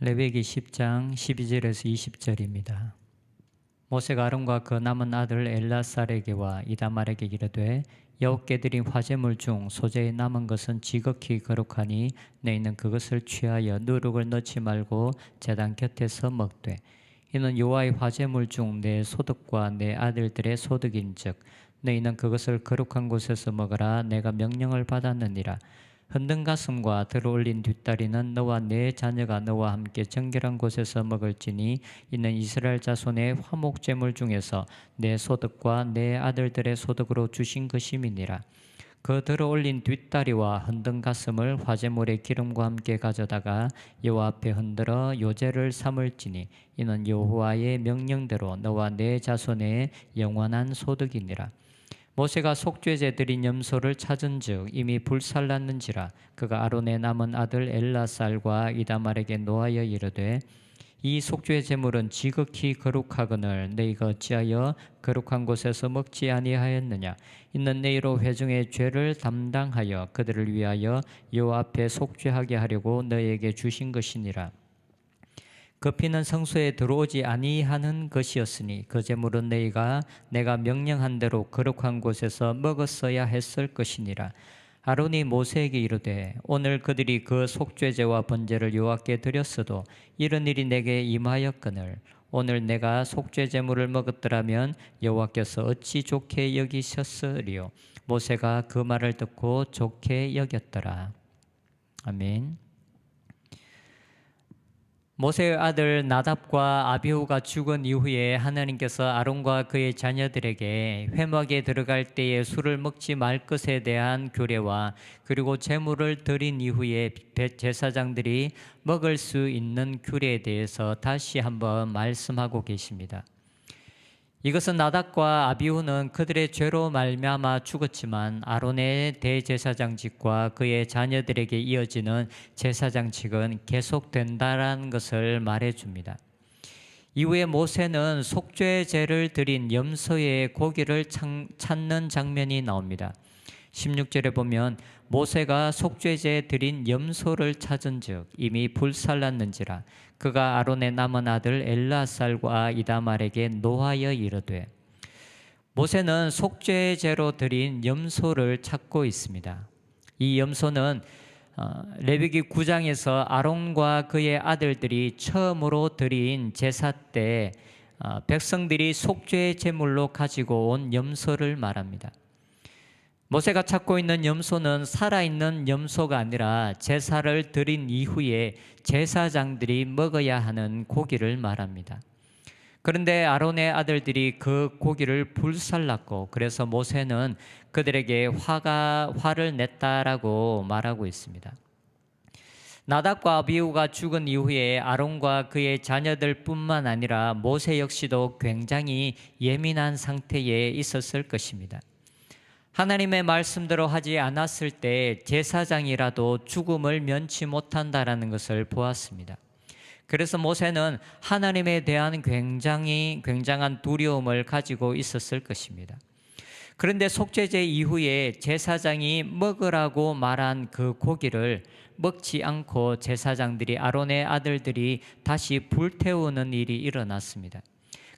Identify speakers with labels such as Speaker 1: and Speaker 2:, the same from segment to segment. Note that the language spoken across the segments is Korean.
Speaker 1: 레위기 10장 12절에서 20절입니다. 모세가 아론과 그 남은 아들 엘라살에게와 이다말에게 이르되 여호와께 드린 화제물 중 소재에 남은 것은 지극히 거룩하니 너희는 그것을 취하여 누룩을 넣지 말고 제단 곁에서 먹되 이는 여호와의 화제물 중 내 소득과 내 아들들의 소득인즉 너희는 그것을 거룩한 곳에서 먹으라. 내가 명령을 받았느니라. 흔든 가슴과 들어올린 뒷다리는 너와 내 자녀가 너와 함께 정결한 곳에서 먹을지니 이는 이스라엘 자손의 화목 제물 중에서 내 소득과 내 아들들의 소득으로 주신 것임이니라. 그 들어올린 뒷다리와 흔든 가슴을 화제물의 기름과 함께 가져다가 여호와 앞에 흔들어 요제를 삼을지니 이는 여호와의 명령대로 너와 내 자손의 영원한 소득이니라. 모세가 속죄제 드린 염소를 찾은즉 이미 불살랐는지라. 그가 아론의 남은 아들 엘라살과 이다말에게 노하여 이르되 이 속죄 제물은 지극히 거룩하거늘 너희가 어찌하여 거룩한 곳에서 먹지 아니하였느냐. 이는 너희로 회중의 죄를 담당하여 그들을 위하여 여호와 앞에 속죄하게 하려고 너희에게 주신 것이니라. 그 피는 성소에 들어오지 아니하는 것이었으니 그 제물은 너희가 내가 명령한 대로 거룩한 곳에서 먹었어야 했을 것이니라. 아론이 모세에게 이르되 오늘 그들이 그 속죄제와 번제를 여호와께 드렸어도 이런 일이 내게 임하였거늘 오늘 내가 속죄제물을 먹었더라면 여호와께서 어찌 좋게 여기셨으리요. 모세가 그 말을 듣고 좋게 여겼더라. 아멘. 모세의 아들 나답과 아비후가 죽은 이후에 하나님께서 아론과 그의 자녀들에게 회막에 들어갈 때에 술을 먹지 말 것에 대한 규례와 그리고 제물을 드린 이후에 제사장들이 먹을 수 있는 규례에 대해서 다시 한번 말씀하고 계십니다. 이것은 나답과 아비후는 그들의 죄로 말미암아 죽었지만 아론의 대제사장직과 그의 자녀들에게 이어지는 제사장직은 계속된다라는 것을 말해줍니다. 이후에 모세는 속죄제를 드린 염소의 고기를 찾는 장면이 나옵니다. 16절에 보면 모세가 속죄제에 드린 염소를 찾은즉 이미 불살랐는지라. 그가 아론의 남은 아들 엘라살과 이다말에게 노하여 이르되. 모세는 속죄제로 드린 염소를 찾고 있습니다. 이 염소는 레위기 9장에서 아론과 그의 아들들이 처음으로 드린 제사 때 백성들이 속죄 제물로 가지고 온 염소를 말합니다. 모세가 찾고 있는 염소는 살아있는 염소가 아니라 제사를 드린 이후에 제사장들이 먹어야 하는 고기를 말합니다. 그런데 아론의 아들들이 그 고기를 불살랐고 그래서 모세는 그들에게 화를 냈다라고 말하고 있습니다. 나답과 아비후가 죽은 이후에 아론과 그의 자녀들뿐만 아니라 모세 역시도 굉장히 예민한 상태에 있었을 것입니다. 하나님의 말씀대로 하지 않았을 때 제사장이라도 죽음을 면치 못한다라는 것을 보았습니다. 그래서 모세는 하나님에 대한 굉장한 두려움을 가지고 있었을 것입니다. 그런데 속죄제 이후에 제사장이 먹으라고 말한 그 고기를 먹지 않고 제사장들이 아론의 아들들이 다시 불태우는 일이 일어났습니다.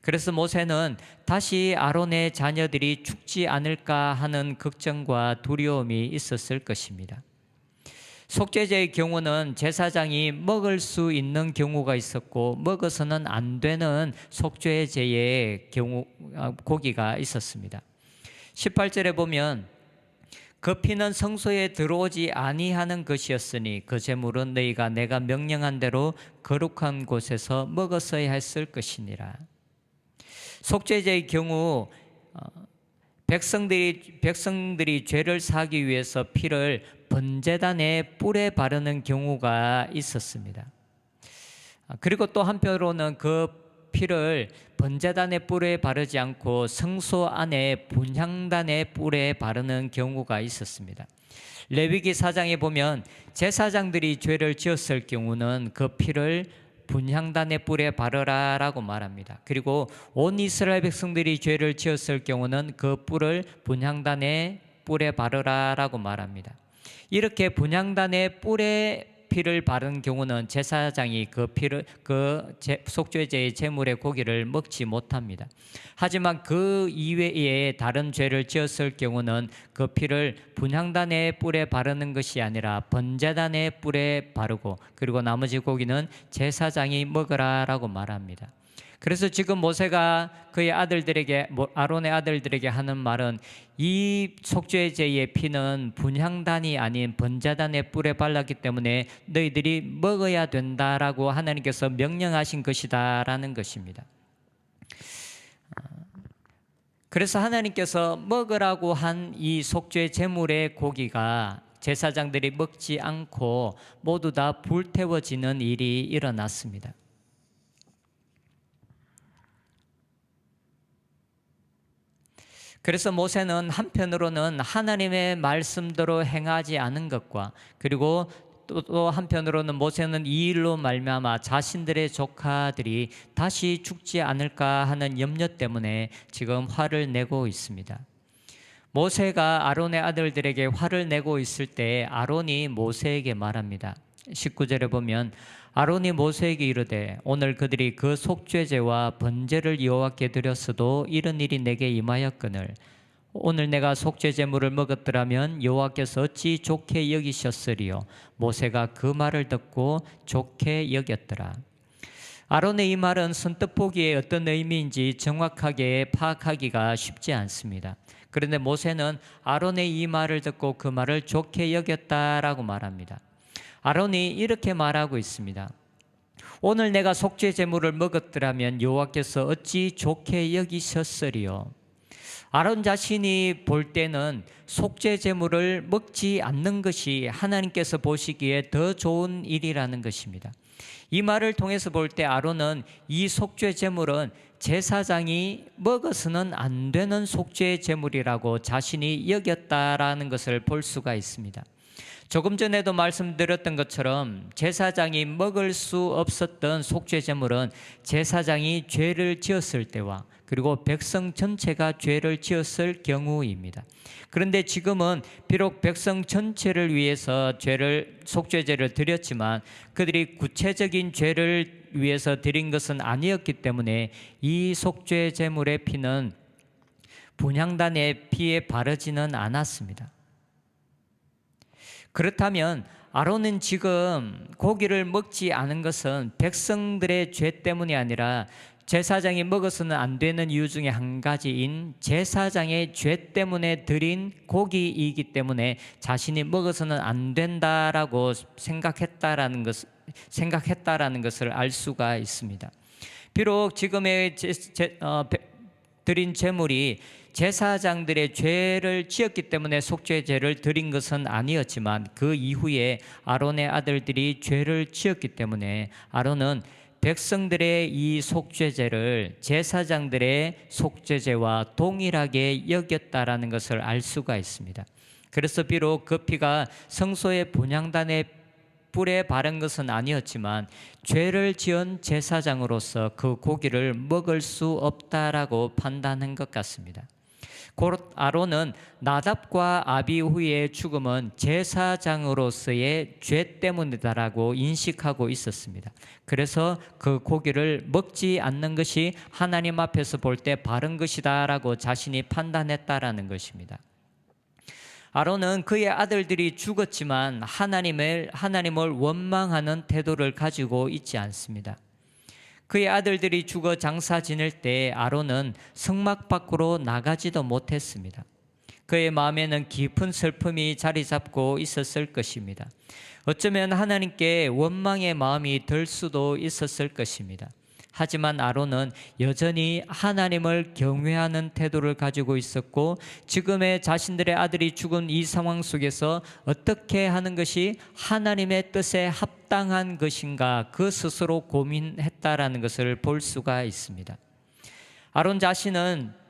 Speaker 1: 그래서 모세는 다시 아론의 자녀들이 죽지 않을까 하는 걱정과 두려움이 있었을 것입니다. 속죄제의 경우는 제사장이 먹을 수 있는 경우가 있었고 먹어서는 안 되는 속죄제의 경우 고기가 있었습니다. 18절에 보면 그 피는 성소에 들어오지 아니하는 것이었으니 그 제물은 너희가 내가 명령한 대로 거룩한 곳에서 먹었어야 했을 것이니라. 속죄제의 경우 백성들이 죄를 사하기 위해서 피를 번제단의 뿔에 바르는 경우가 있었습니다. 그리고 또 한편으로는 그 피를 번제단의 뿔에 바르지 않고 성소 안에 분향단의 뿔에 바르는 경우가 있었습니다. 레위기 4장에 보면 제사장들이 죄를 지었을 경우는 그 피를 분향단의 뿔에 바르라라고 말합니다. 그리고 온 이스라엘 백성들이 죄를 지었을 경우는 그 뿔을 분향단의 뿔에 바르라라고 말합니다. 이렇게 분향단의 뿔에 피를 바른 경우는 제사장이 그 피를 속죄제의 제물의 고기를 먹지 못합니다. 하지만 그 이외에 다른 죄를 지었을 경우는 그 피를 분향단의 뿔에 바르는 것이 아니라 번제단의 뿔에 바르고 그리고 나머지 고기는 제사장이 먹으라라고 말합니다. 그래서 지금 모세가 그의 아들들에게, 아론의 아들들에게 하는 말은 이 속죄제의 피는 분향단이 아닌 번제단의 뿔에 발랐기 때문에 너희들이 먹어야 된다라고 하나님께서 명령하신 것이다라는 것입니다. 그래서 하나님께서 먹으라고 한 이 속죄 제물의 고기가 제사장들이 먹지 않고 모두 다 불태워지는 일이 일어났습니다. 그래서 모세는 한편으로는 하나님의 말씀대로 행하지 않은 것과 그리고 또 한편으로는 모세는 이 일로 말미암아 자신들의 조카들이 다시 죽지 않을까 하는 염려 때문에 지금 화를 내고 있습니다. 모세가 아론의 아들들에게 화를 내고 있을 때 아론이 모세에게 말합니다. 19절에 보면 아론이 모세에게 이르되 오늘 그들이 그 속죄제와 번제를 여호와께 드렸어도 이런 일이 내게 임하였거늘 오늘 내가 속죄제물을 먹었더라면 여호와께서 어찌 좋게 여기셨으리요. 모세가 그 말을 듣고 좋게 여겼더라. 아론의 이 말은 선뜻 보기에 어떤 의미인지 정확하게 파악하기가 쉽지 않습니다. 그런데 모세는 아론의 이 말을 듣고 그 말을 좋게 여겼다라고 말합니다. 아론이 이렇게 말하고 있습니다. 오늘 내가 속죄 제물을 먹었더라면 여호와께서 어찌 좋게 여기셨으리요. 아론 자신이 볼 때는 속죄 제물을 먹지 않는 것이 하나님께서 보시기에 더 좋은 일이라는 것입니다. 이 말을 통해서 볼 때 아론은 이 속죄 제물은 제사장이 먹어서는 안 되는 속죄 제물이라고 자신이 여겼다라는 것을 볼 수가 있습니다. 조금 전에도 말씀드렸던 것처럼 제사장이 먹을 수 없었던 속죄 제물은 제사장이 죄를 지었을 때와 그리고 백성 전체가 죄를 지었을 경우입니다. 그런데 지금은 비록 백성 전체를 위해서 속죄제를 드렸지만 그들이 구체적인 죄를 위해서 드린 것은 아니었기 때문에 이 속죄 제물의 피는 분향단의 피에 바르지는 않았습니다. 그렇다면 아론은 지금 고기를 먹지 않은 것은 백성들의 죄 때문이 아니라 제사장이 먹어서는 안 되는 이유 중에 한 가지인 제사장의 죄 때문에 드린 고기이기 때문에 자신이 먹어서는 안 된다라고 생각했다라는 것을 알 수가 있습니다. 비록 지금의 드린 제물이 제사장들의 죄를 지었기 때문에 속죄제를 드린 것은 아니었지만 그 이후에 아론의 아들들이 죄를 지었기 때문에 아론은 백성들의 이 속죄제를 제사장들의 속죄제와 동일하게 여겼다라는 것을 알 수가 있습니다. 그래서 비록 그 피가 성소의 분향단의 뿔에 바른 것은 아니었지만 죄를 지은 제사장으로서 그 고기를 먹을 수 없다라고 판단한 것 같습니다. 곧 아론은 나답과 아비후의 죽음은 제사장으로서의 죄 때문이다라고 인식하고 있었습니다. 그래서 그 고기를 먹지 않는 것이 하나님 앞에서 볼 때 바른 것이다라고 자신이 판단했다라는 것입니다. 아론은 그의 아들들이 죽었지만 하나님을 원망하는 태도를 가지고 있지 않습니다. 그의 아들들이 죽어 장사 지낼 때 아론은 성막 밖으로 나가지도 못했습니다. 그의 마음에는 깊은 슬픔이 자리 잡고 있었을 것입니다. 어쩌면 하나님께 원망의 마음이 들 수도 있었을 것입니다. 하지만 아론은 여전히 하나님을 경외하는 태도를 가지고 있었고 지금의 자신들의 아들이 죽은 이 상황 속에서 어떻게 하는 것이 하나님의 뜻에 합당한 것인가 그 스스로 고민했다라는 것을 볼 수가 있습니다. 아론 자신은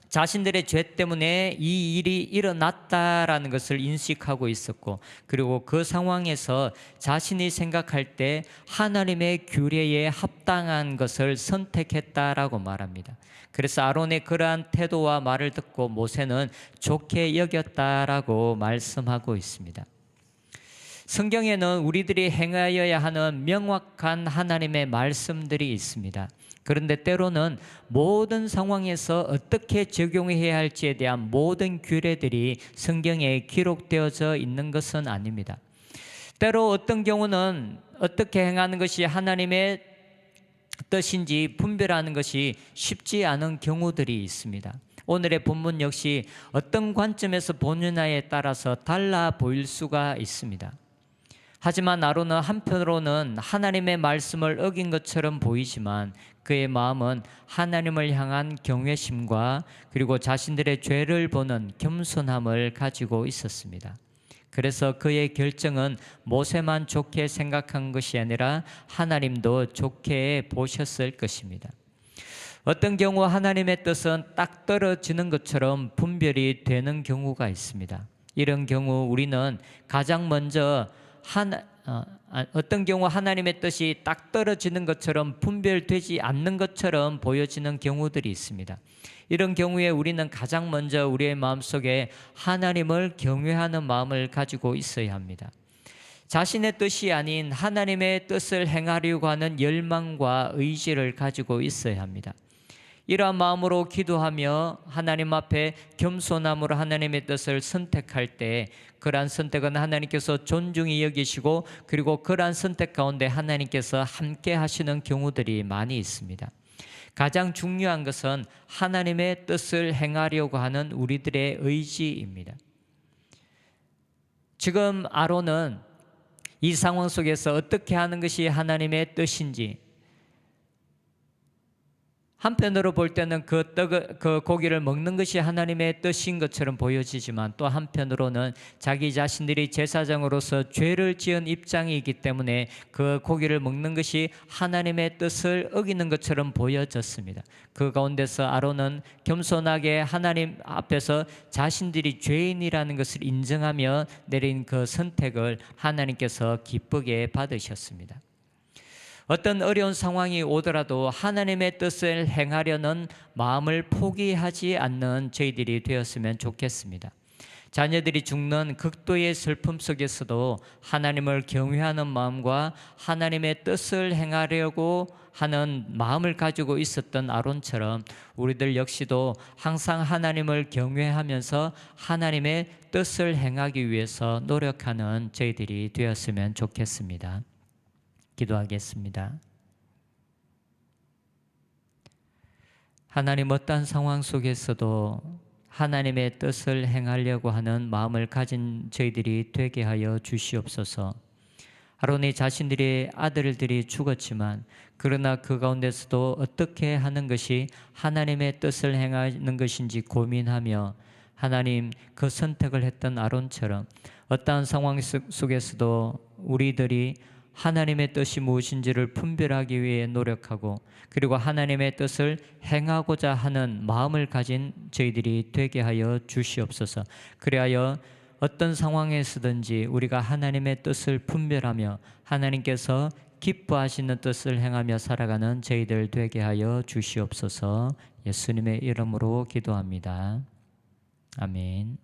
Speaker 1: 자신들의 죄 때문에 이 일이 일어났다라는 것을 인식하고 있었고 그리고 그 상황에서 자신이 생각할 때 하나님의 규례에 합당한 것을 선택했다라고 말합니다. 그래서 아론의 그러한 태도와 말을 듣고 모세는 좋게 여겼다라고 말씀하고 있습니다. 성경에는 우리들이 행하여야 하는 명확한 하나님의 말씀들이 있습니다. 그런데 때로는 모든 상황에서 어떻게 적용해야 할지에 대한 모든 규례들이 성경에 기록되어져 있는 것은 아닙니다. 때로 어떤 경우는 어떻게 행하는 것이 하나님의 뜻인지 분별하는 것이 쉽지 않은 경우들이 있습니다. 오늘의 본문 역시 어떤 관점에서 보느냐에 따라서 달라 보일 수가 있습니다. 하지만 아론은 한편으로는 하나님의 말씀을 어긴 것처럼 보이지만 그의 마음은 하나님을 향한 경외심과 그리고 자신들의 죄를 보는 겸손함을 가지고 있었습니다. 그래서 그의 결정은 모세만 좋게 생각한 것이 아니라 하나님도 좋게 보셨을 것입니다. 어떤 경우 하나님의 뜻은 딱 떨어지는 것처럼 분별이 되는 경우가 있습니다. 이런 경우 우리는 가장 먼저 어떤 경우 하나님의 뜻이 딱 떨어지는 것처럼 분별되지 않는 것처럼 보여지는 경우들이 있습니다. 이런 경우에 우리는 가장 먼저 우리의 마음속에 하나님을 경외하는 마음을 가지고 있어야 합니다. 자신의 뜻이 아닌 하나님의 뜻을 행하려고 하는 열망과 의지를 가지고 있어야 합니다. 이러한 마음으로 기도하며 하나님 앞에 겸손함으로 하나님의 뜻을 선택할 때 그러한 선택은 하나님께서 존중히 여기시고 그리고 그러한 선택 가운데 하나님께서 함께 하시는 경우들이 많이 있습니다. 가장 중요한 것은 하나님의 뜻을 행하려고 하는 우리들의 의지입니다. 지금 아론은 이 상황 속에서 어떻게 하는 것이 하나님의 뜻인지, 한편으로 볼 때는 그 고기를 먹는 것이 하나님의 뜻인 것처럼 보여지지만 또 한편으로는 자기 자신들이 제사장으로서 죄를 지은 입장이기 때문에 그 고기를 먹는 것이 하나님의 뜻을 어기는 것처럼 보여졌습니다. 그 가운데서 아론은 겸손하게 하나님 앞에서 자신들이 죄인이라는 것을 인정하며 내린 그 선택을 하나님께서 기쁘게 받으셨습니다. 어떤 어려운 상황이 오더라도 하나님의 뜻을 행하려는 마음을 포기하지 않는 저희들이 되었으면 좋겠습니다. 자녀들이 죽는 극도의 슬픔 속에서도 하나님을 경외하는 마음과 하나님의 뜻을 행하려고 하는 마음을 가지고 있었던 아론처럼 우리들 역시도 항상 하나님을 경외하면서 하나님의 뜻을 행하기 위해서 노력하는 저희들이 되었으면 좋겠습니다. 기도하겠습니다. 하나님, 어떠한 상황 속에서도 하나님의 뜻을 행하려고 하는 마음을 가진 저희들이 되게 하여 주시옵소서. 아론의 자신들의 아들들이 죽었지만 그러나 그 가운데서도 어떻게 하는 것이 하나님의 뜻을 행하는 것인지 고민하며 하나님 그 선택을 했던 아론처럼 어떠한 상황 속에서도 우리들이 하나님의 뜻이 무엇인지를 분별하기 위해 노력하고 그리고 하나님의 뜻을 행하고자 하는 마음을 가진 저희들이 되게 하여 주시옵소서. 그리하여 어떤 상황에서든지 우리가 하나님의 뜻을 분별하며 하나님께서 기뻐하시는 뜻을 행하며 살아가는 저희들 되게 하여 주시옵소서. 예수님의 이름으로 기도합니다. 아멘.